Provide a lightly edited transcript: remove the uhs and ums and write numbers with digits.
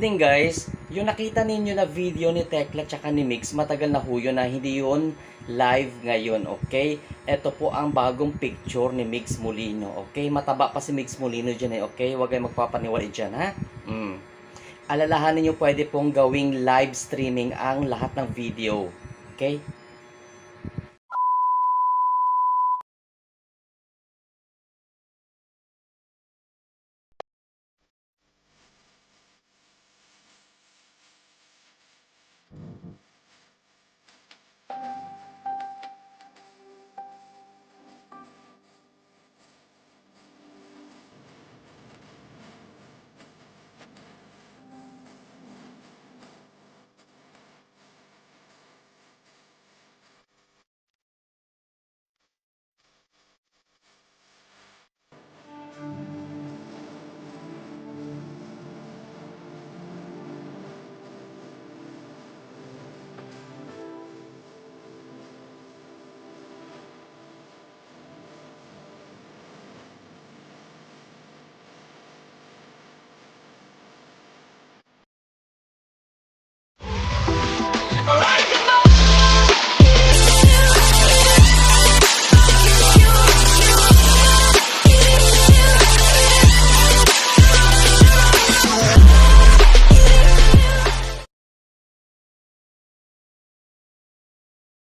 evening guys, yung nakita ninyo na video ni Tekla tsaka ni Mix, matagal na ho yun na hindi yun live ngayon, okay? Ito po ang bagong picture ni Mix Molino, okay? Mataba pa si Mix Molino dyan okay? Huwag kayong magpapaniwala dyan, ha? Alalahanin nyo pwede pong gawing live streaming ang lahat ng video, okay?